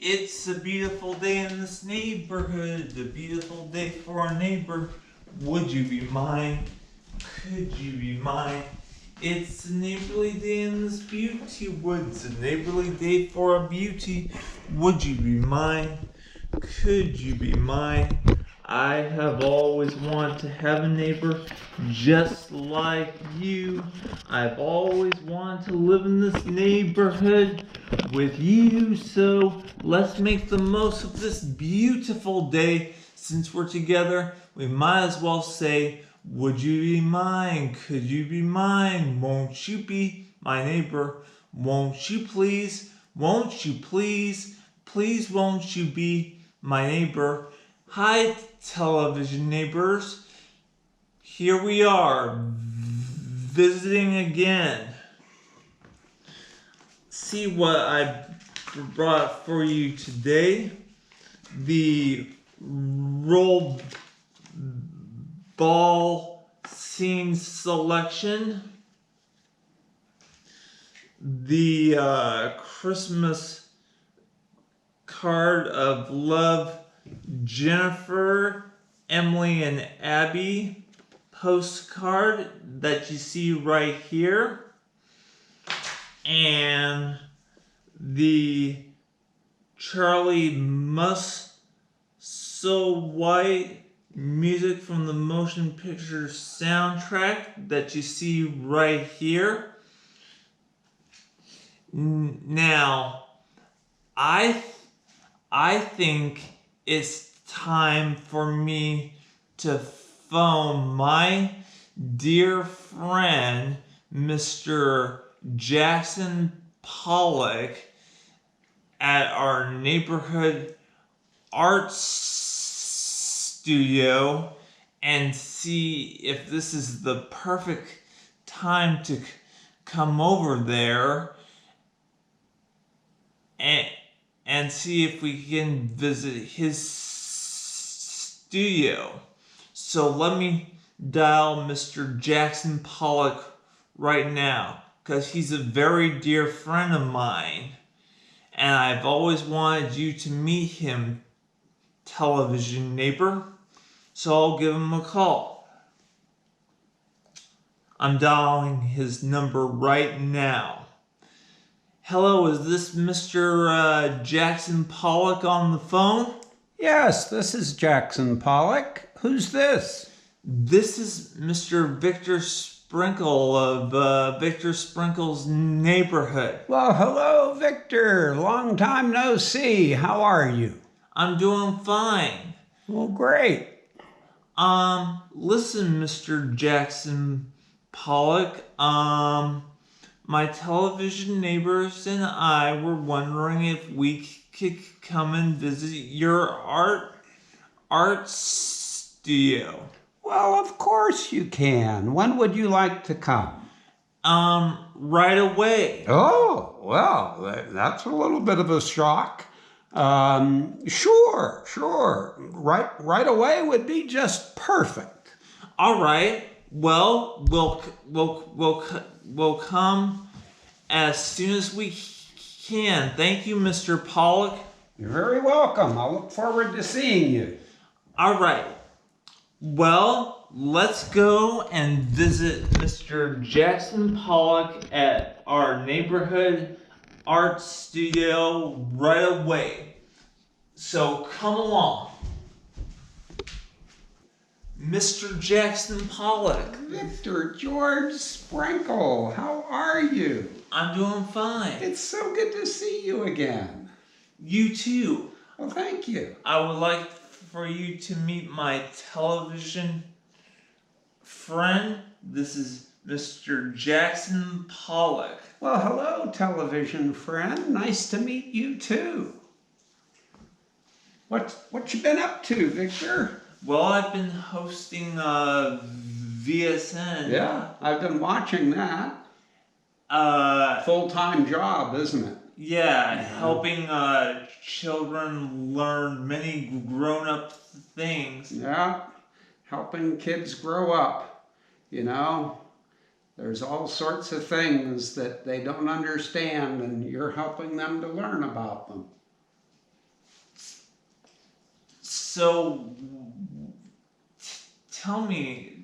It's a beautiful day in this neighborhood, a beautiful day for a neighbor. Would you be mine? Could you be mine? It's a neighborly day in this beauty woods, a neighborly day for a beauty. Would you be mine? Could you be mine? I have always wanted to have a neighbor just like you. I've always wanted to live in this neighborhood with you. So let's make the most of this beautiful day. Since we're together, we might as well say, would you be mine? Could you be mine? Won't you be my neighbor? Won't you please? Won't you please? Please won't you be my neighbor? Hi, television neighbors. Here we are, visiting again. See what I brought for you today. The roll ball scene selection. The Christmas card of love, Jennifer, Emily, and Abby postcard that you see right here, and the Charlie Musselwhite music from the motion picture soundtrack that you see right here. Now, I think it's time for me to phone my dear friend, Mr. Jackson Pollock, at our neighborhood art studio and see if this is the perfect time to come over there and see if we can visit his studio. So let me dial Mr. Jackson Pollock right now, because he's a very dear friend of mine, and I've always wanted you to meet him, television neighbor. So I'll give him a call. I'm dialing his number right now. Hello, is this Mr. Jackson Pollock on the phone? Yes, this is Jackson Pollock. Who's this? This is Mr. Victor Sprinkle of Victor Sprinkle's neighborhood. Well, hello, Victor. Long time no see. How are you? I'm doing fine. Well, great. Listen, Mr. Jackson Pollock, my television neighbors and I were wondering if we could come and visit your art studio. Well, of course you can. When would you like to come? Right away. Oh, well, that's a little bit of a shock. Sure. Right away would be just perfect. All right. Well, we'll come as soon as we can. Thank you, Mr. Pollock. You're very welcome. I'll look forward to seeing you. All right. Well, let's go and visit Mr. Jackson Pollock at our neighborhood art studio right away. So come along. Mr. Jackson Pollock. Victor George Sprinkle, how are you? I'm doing fine. It's so good to see you again. You too. Well, thank you. I would like for you to meet my television friend. This is Mr. Jackson Pollock. Well, hello, television friend. Nice to meet you too. What you been up to, Victor? Well, I've been hosting VSN. Yeah, I've been watching that. Full-time job, isn't it? Yeah, helping children learn many grown-up things. Yeah, helping kids grow up. You know, there's all sorts of things that they don't understand, and you're helping them to learn about them. So, tell me,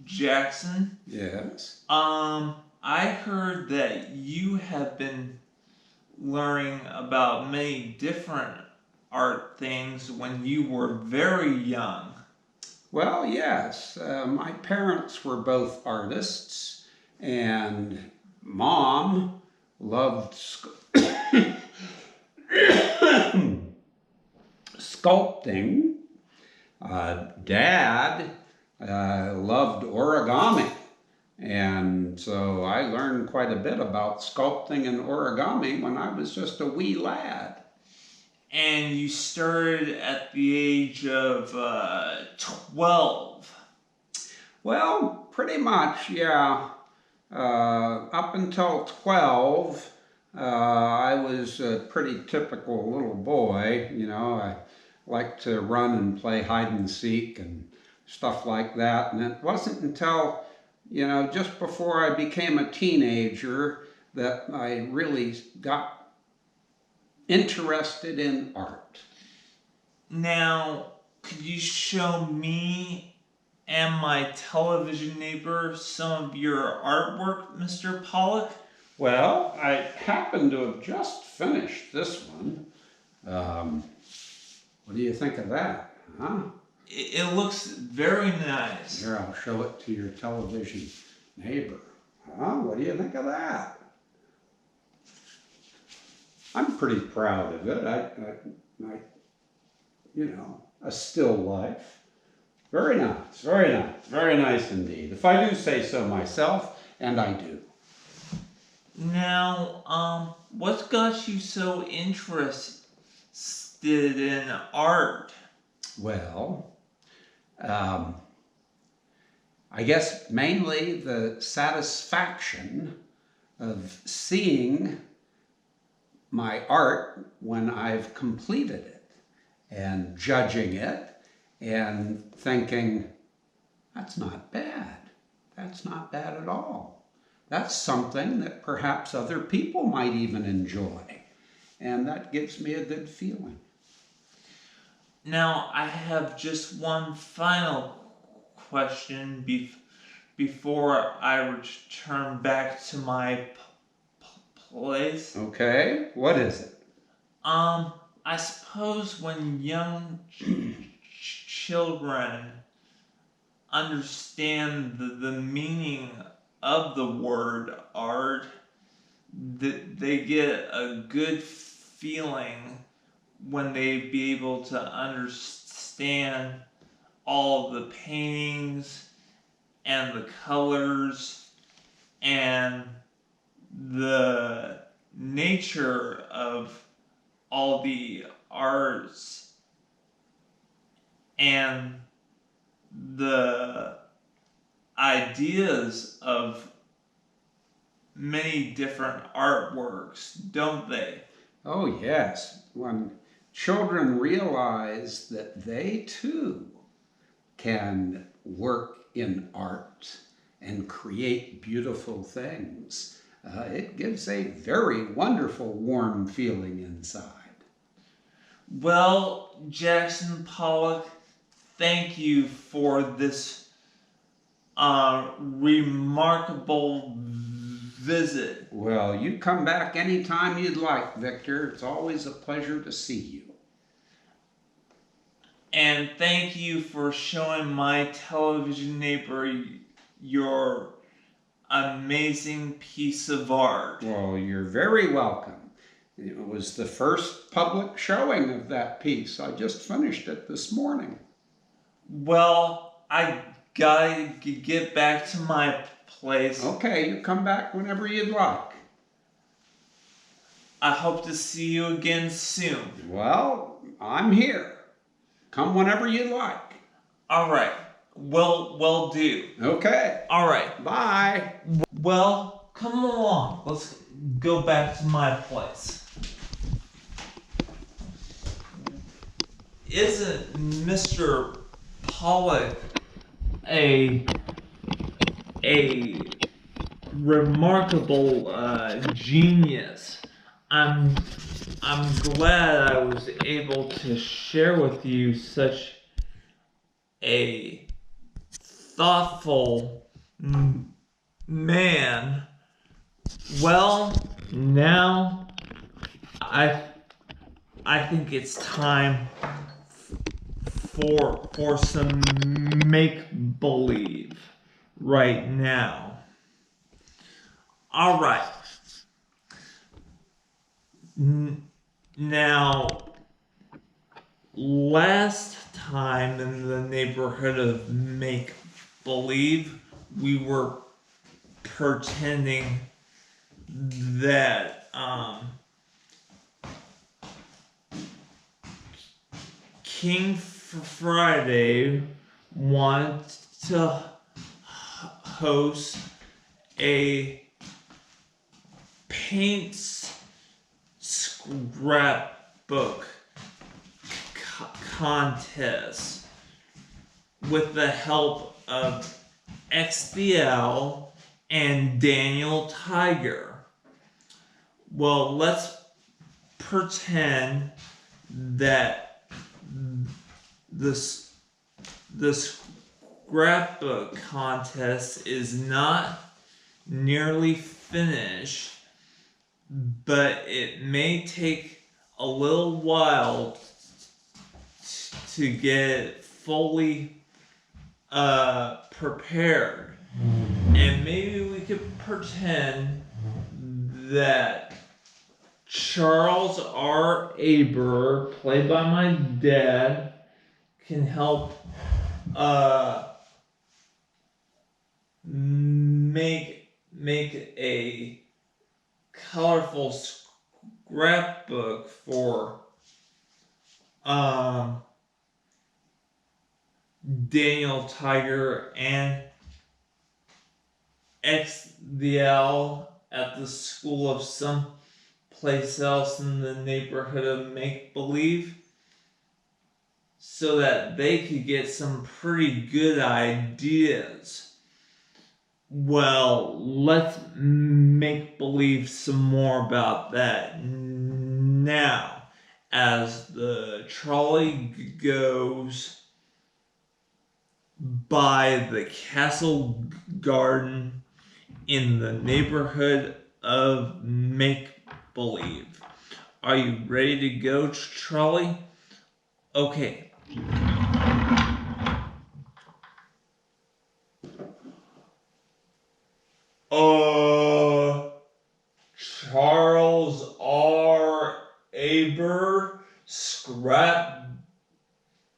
Jackson. Yes. I heard that you have been learning about many different art things when you were very young. Well, yes. My parents were both artists, and Mom loved sculpting. Dad loved origami. And so I learned quite a bit about sculpting and origami when I was just a wee lad. And you started at the age of 12. Well, pretty much, yeah. Up until 12, I was a pretty typical little boy. You know, I liked to run and play hide and seek and stuff like that. And it wasn't until, you know, just before I became a teenager that I really got interested in art. Now, could you show me and my television neighbor some of your artwork, Mr. Pollock? Well, I happen to have just finished this one. What do you think of that, huh? It looks very nice. Here, I'll show it to your television neighbor. Huh? What do you think of that? I'm pretty proud of it. I you know, a still life. Very nice, very nice, very nice indeed. If I do say so myself, and I do. Now, what got you so interested in art? Well, I guess mainly the satisfaction of seeing my art when I've completed it and judging it and thinking, that's not bad. That's not bad at all. That's something that perhaps other people might even enjoy. And that gives me a good feeling. Now, I have just one final question before I return back to my place. Okay, what is it? I suppose when young children understand the meaning of the word art, they get a good feeling when they be able to understand all the paintings and the colors and the nature of all the arts and the ideas of many different artworks, don't they? Oh, yes. When children realize that they too can work in art and create beautiful things, it gives a very wonderful, warm feeling inside. Well, Jackson Pollock, thank you for this remarkable visit. Well, you come back anytime you'd like, Victor. It's always a pleasure to see you. And thank you for showing my television neighbor your amazing piece of art. Well, you're very welcome. It was the first public showing of that piece. I just finished it this morning. Well, I gotta get back to my place. Okay, you come back whenever you'd like. I hope to see you again soon. Well, I'm here. Come whenever you'd like. All right. Will do. Okay. All right. Bye. Well, come along. Let's go back to my place. Isn't Mr. Pollock a remarkable genius? I'm I'm glad I was able to share with you such a thoughtful man. Well, now I I think it's time for some make believe right now. All right. Now, last time in the neighborhood of make believe, we were pretending that King Friday wanted to host a paint scrapbook contest with the help of XDL and Daniel Tiger. Well, let's pretend that the scrapbook contest is not nearly finished, but it may take a little while to get fully prepared. And maybe we could pretend that Charles R. Aber, played by my dad, can help make a colorful scrapbook for Daniel Tiger and XDL at the school of some place else in the neighborhood of make believe, so that they could get some pretty good ideas. Well, let's make believe some more about that now, as the trolley goes by the castle garden in the neighborhood of make believe. Are you ready to go, trolley? Okay. Charles R. Aber,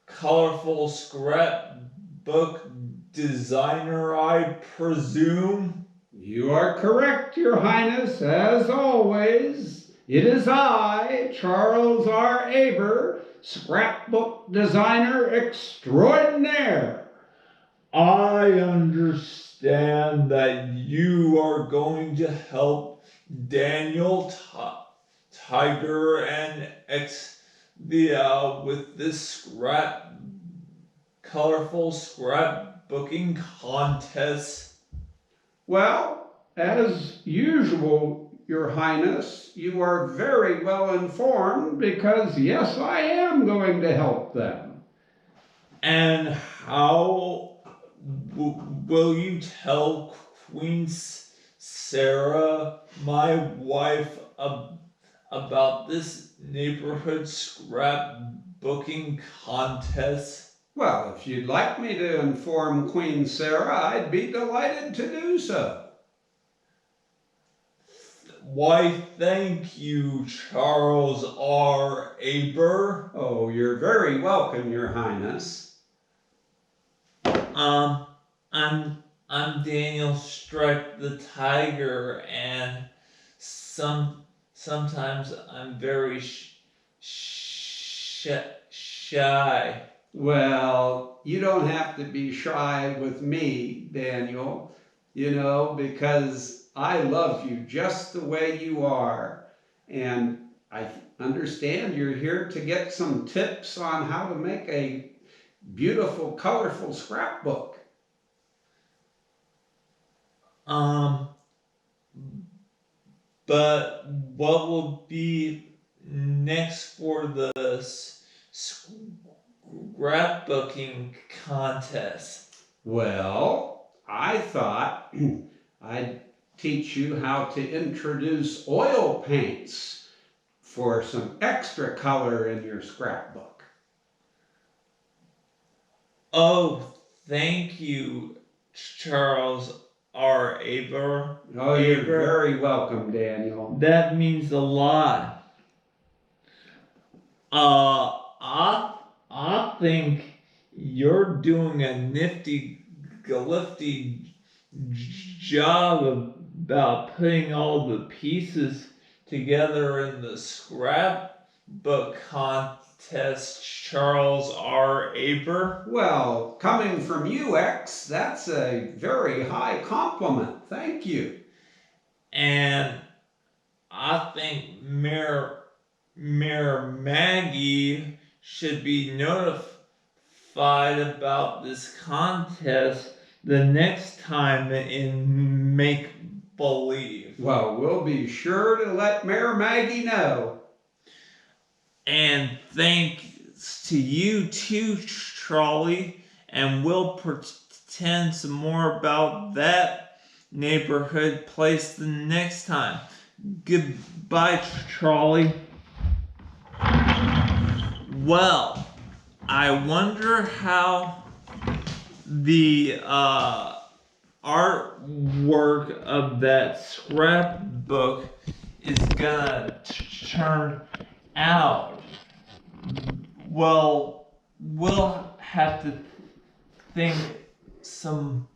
colorful scrapbook designer, I presume? You are correct, Your Highness, as always. It is I, Charles R. Aber, scrapbook designer extraordinaire. I understand that you are going to help Daniel Tiger and XDL with this colorful scrapbooking contest. Well, as usual, Your Highness, you are very well informed because, yes, I am going to help them. And how will you tell Queen Sarah, my wife, about this neighborhood scrapbooking contest? Well, if you'd like me to inform Queen Sarah, I'd be delighted to do so. Why, thank you, Charles R. Aber. Oh, you're very welcome, Your Highness. I'm Daniel Stripe the Tiger, and sometimes I'm very shy. Well, you don't have to be shy with me, Daniel, because I love you just the way you are. And I understand you're here to get some tips on how to make a beautiful, colorful scrapbook. But what will be next for the scrapbooking contest? Well, I thought I'd teach you how to introduce oil paints for some extra color in your scrapbook. Oh, thank you, Charles R. Oh, you're very welcome, Daniel. That means a lot. I think you're doing a nifty, lifty job about putting all the pieces together in the scrapbook contest, Charles R. Aber. Well, coming from you, X, that's a very high compliment. Thank you. And I think Mayor Maggie should be notified about this contest the next time in Make Believe. Well, we'll be sure to let Mayor Maggie know. And thanks to you too, Trolley. And we'll pretend some more about that neighborhood place the next time. Goodbye, Trolley. Well, I wonder how the artwork of that scrapbook is gonna turn out. Well, we'll have to think some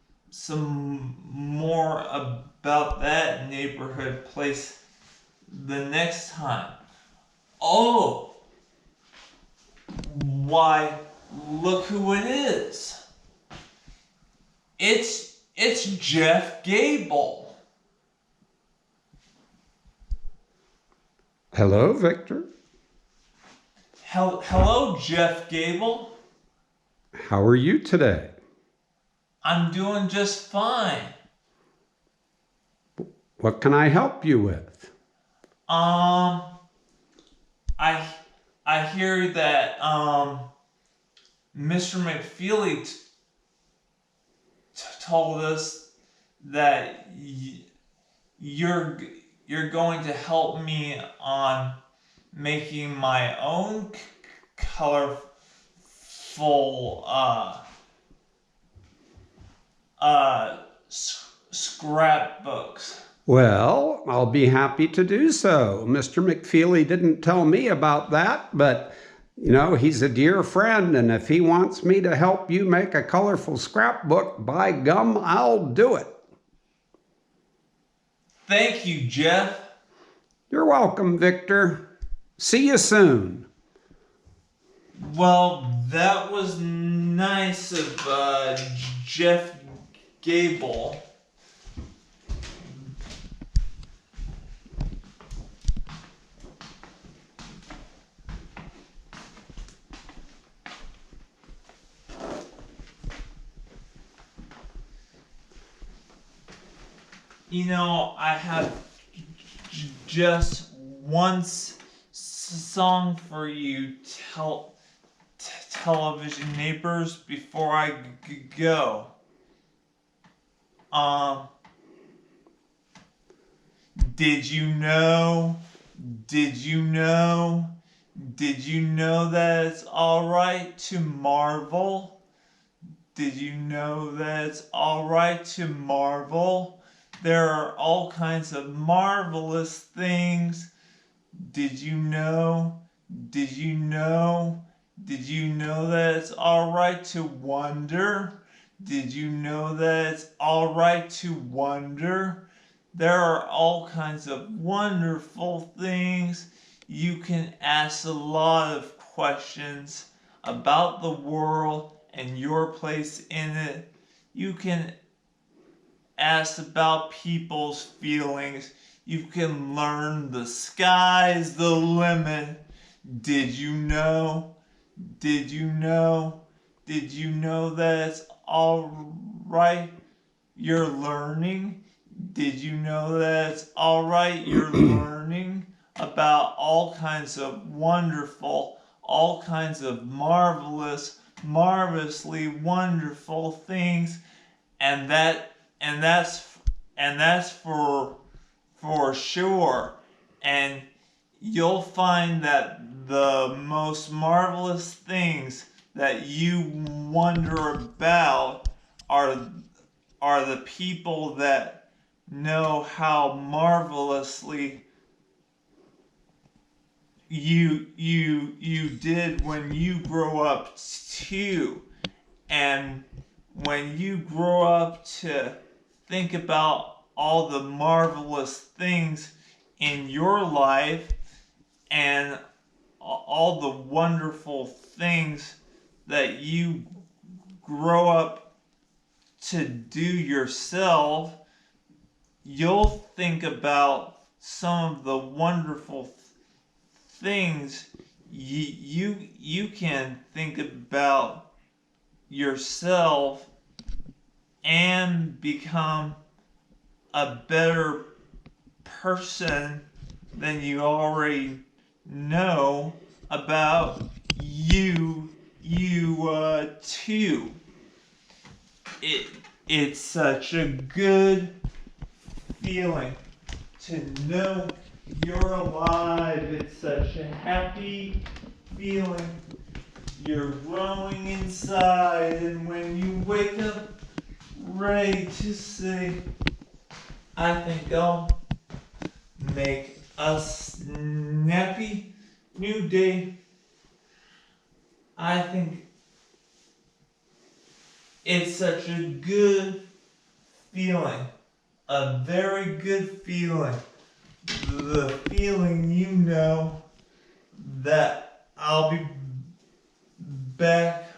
more about that neighborhood place the next time. Oh, why, look who it is. It's Jeff Gable. Hello, Victor. Hello, Jeff Gable. How are you today? I'm doing just fine. What can I help you with? I hear that Mr. McFeely told us that you're going to help me on making my own colorful scrapbooks. Well, I'll be happy to do so. Mr. McFeely didn't tell me about that, but he's a dear friend, and if he wants me to help you make a colorful scrapbook, by gum, I'll do it. Thank you, Jeff. You're welcome, Victor. See you soon. Well, that was nice of Jeff Gable. I have just one song for you, television neighbors, before I go. Did you know that it's alright to marvel? Did you know that it's alright to marvel? There are all kinds of marvelous things. Did you know that it's alright to wonder? Did you know that it's alright to wonder? There are all kinds of wonderful things. You can ask a lot of questions about the world and your place in it. You can ask about people's feelings. You can learn the sky's the limit. Did you know that it's alright you're learning? Did you know that it's alright you're learning about all kinds of wonderful, all kinds of marvelous, marvelously wonderful things, and that's for sure. And you'll find that the most marvelous things that you wonder about are the people that know how marvelously you did when you grow up too. And when you grow up to think about all the marvelous things in your life and all the wonderful things that you grow up to do yourself, you'll think about some of the wonderful things you can think about yourself and become a better person than you already know about you too. It's such a good feeling to know you're alive. It's such a happy feeling. You're growing inside, and when you wake up ready to say, I think I'll make a snappy new day. I think it's such a good feeling. A very good feeling. The feeling you know that I'll be back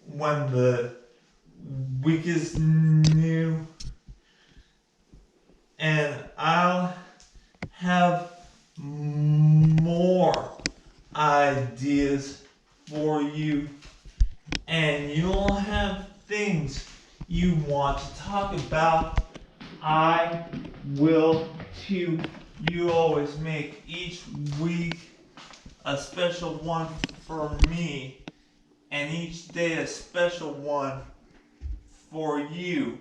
when the week is new, and I'll have more ideas for you, and you'll have things you want to talk about. I will too. You always make each week a special one for me, and each day a special one for you.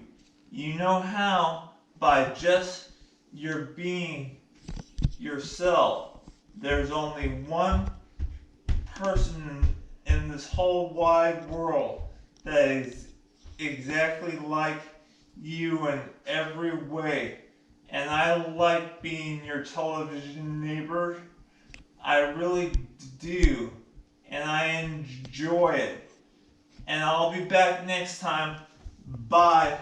You know how? By just your being yourself. There's only one person in this whole wide world that is exactly like you in every way. And I like being your television neighbor. I really do. And I enjoy it. And I'll be back next time. Bye.